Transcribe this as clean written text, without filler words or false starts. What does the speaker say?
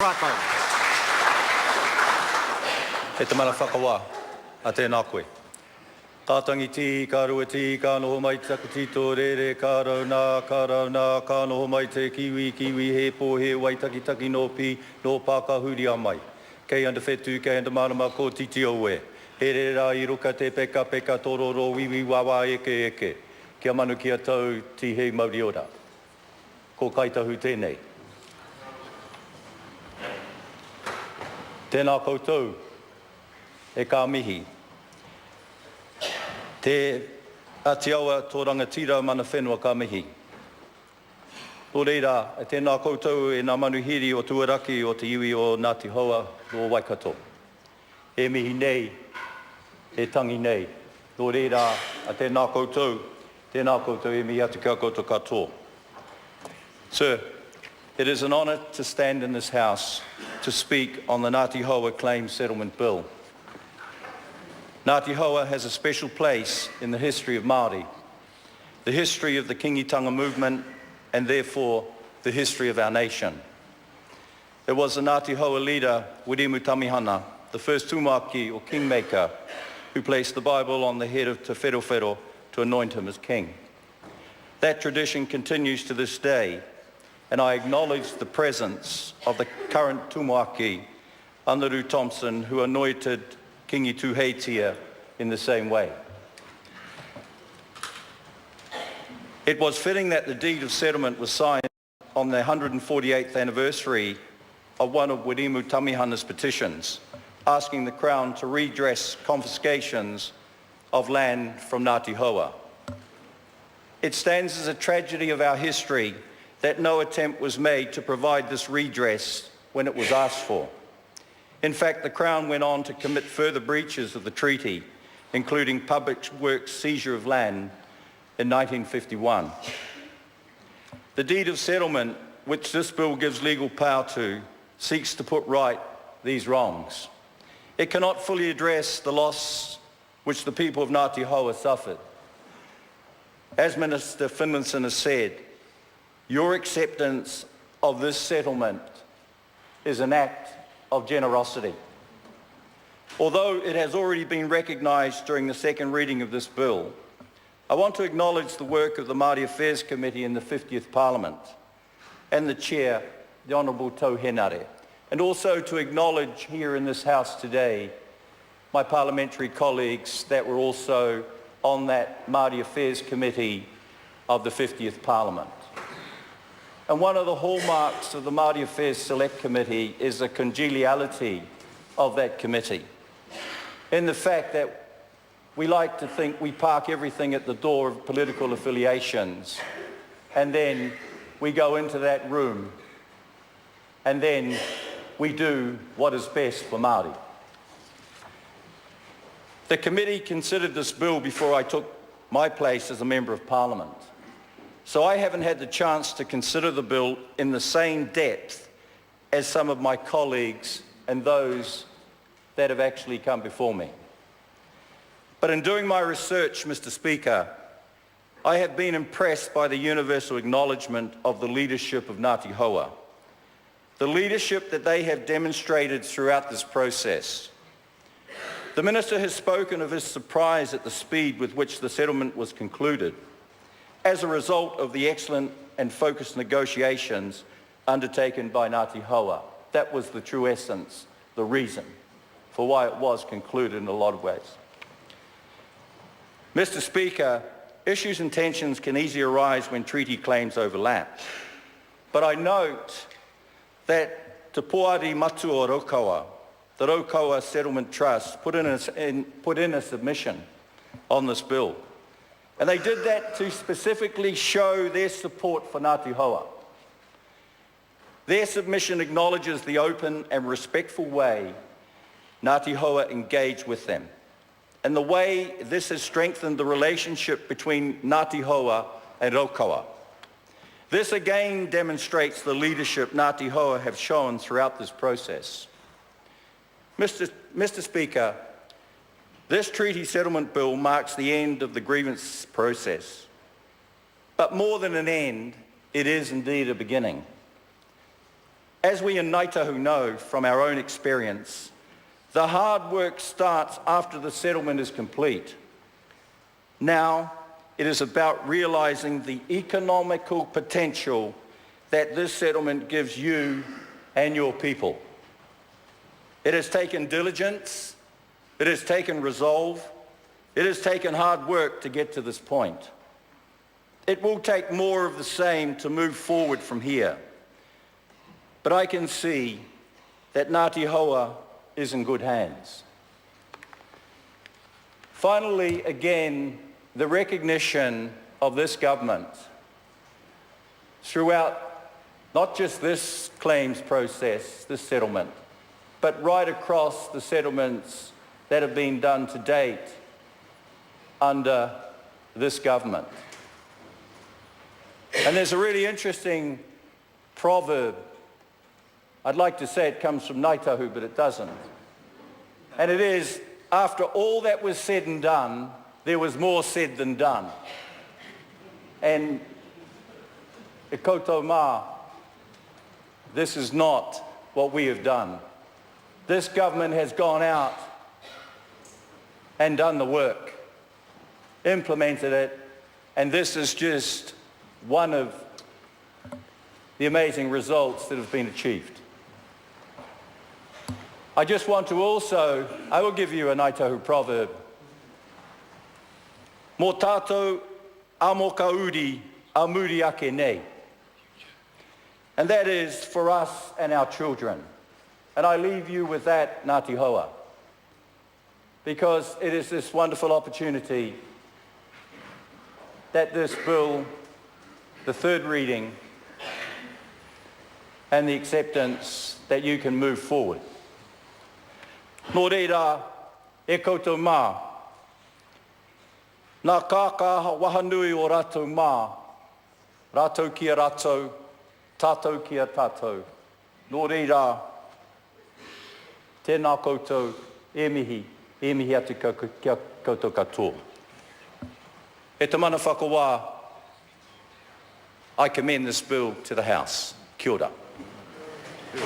Rākau. E te mana whakawā, a tēnā koe. Ka tangiti, ka ruati, ka noho mai te takutito, rere, ka rauna, ka noho mai te kiwi, he pō, he waitakitaki no pi, no pāka huri a mai. Kei anda whetu, kei anda marama ko titi o e. He re rā I ruka te peka, tororo, wiwi, wawa, eke. Kia manu kia tau, ti hei mauri ora. Ko kaitahu tēnei. Tēnā koutou, e kā mihi. Te atiaua tō rangatira mana whenua ka mihi. Nō reira, e tēnā koutou e ngā manuhiri o tuaraki o te iwi o Ngati Haua o Waikato. E mihi nei, e tangi nei. Nō reira, a tēnā koutou e mihi atu kia koutou katoa. Sir, it is an honour to stand in this House to speak on the Ngati Haua Claims Settlement Bill. Ngati Haua has a special place in the history of Māori, the history of the Kingitanga movement, and therefore the history of our nation. It was the Ngati Haua leader, Wiremu Tamihana, the first tūmaki or kingmaker, who placed the Bible on the head of Te Wherowhero to anoint him as king. That tradition continues to this day, and I acknowledge the presence of the current tūmaki, Anaru Thompson, who anointed Kingi Tuheitia in the same way. It was fitting that the deed of settlement was signed on the 148th anniversary of one of Wiremu Tamihana's petitions, asking the Crown to redress confiscations of land from Ngati Haua. It stands as a tragedy of our history that no attempt was made to provide this redress when it was asked for. In fact, the Crown went on to commit further breaches of the treaty, including public works seizure of land in 1951. The deed of settlement, which this bill gives legal power to, seeks to put right these wrongs. It cannot fully address the loss which the people of Ngati Haua suffered. As Minister Finlayson has said, your acceptance of this settlement is an act of generosity. Although it has already been recognised during the second reading of this bill, I want to acknowledge the work of the Māori Affairs Committee in the 50th Parliament and the Chair, the Honourable Tau Henare, and also to acknowledge here in this House today my parliamentary colleagues that were also on that Māori Affairs Committee of the 50th Parliament. And one of the hallmarks of the Māori Affairs Select Committee is the congeniality of that committee, in the fact that we like to think we park everything at the door of political affiliations, and then we go into that room, and then we do what is best for Māori. The committee considered this bill before I took my place as a Member of Parliament. So I haven't had the chance to consider the bill in the same depth as some of my colleagues and those that have actually come before me. But in doing my research, Mr. Speaker, I have been impressed by the universal acknowledgement of the leadership of Ngati Haua, the leadership that they have demonstrated throughout this process. The Minister has spoken of his surprise at the speed with which the settlement was concluded, as a result of the excellent and focused negotiations undertaken by Ngati Haua. That was the true essence, the reason for why it was concluded in a lot of ways. Mr. Speaker, issues and tensions can easily arise when treaty claims overlap. But I note that Te Poari Matu o Raukawa, the Raukawa Settlement Trust, put in a submission on this bill. And they did that to specifically show their support for Ngati Haua. Their submission acknowledges the open and respectful way Ngati Haua engaged with them, and the way this has strengthened the relationship between Ngati Haua and Raukawa. This again demonstrates the leadership Ngati Haua have shown throughout this process. Mr. Speaker, this treaty settlement bill marks the end of the grievance process. But more than an end, it is indeed a beginning. As we in Ngati Tahu know from our own experience, the hard work starts after the settlement is complete. Now, it is about realising the economical potential that this settlement gives you and your people. It has taken diligence, it has taken resolve, it has taken hard work to get to this point. It will take more of the same to move forward from here. But I can see that Ngati Haua is in good hands. Finally, again, the recognition of this government throughout not just this claims process, this settlement, but right across the settlements that have been done to date under this government. And there's a really interesting proverb. I'd like to say it comes from Ngati Tahu, but it doesn't. And it is, after all that was said and done, there was more said than done. And e koutou mā, this is not what we have done. This government has gone out and done the work, implemented it, and this is just one of the amazing results that have been achieved. I just want to also, I will give you a Ngati Tahu proverb. Mō tātou a mō ka uri a muri ake nei. And that is for us and our children. And I leave you with that, Ngati Haua, because it is this wonderful opportunity that this bill, the third reading, and the acceptance that you can move forward. Nō reira, e koutou mā, nā kāka wahanui o rātou mā, rātou ki a rātou, tātou ki a tātou. Nō reira, tēnā koutou, e mihi atu kia koutou katoa. E te mana whakawā, I commend this bill to the House. Kia ora.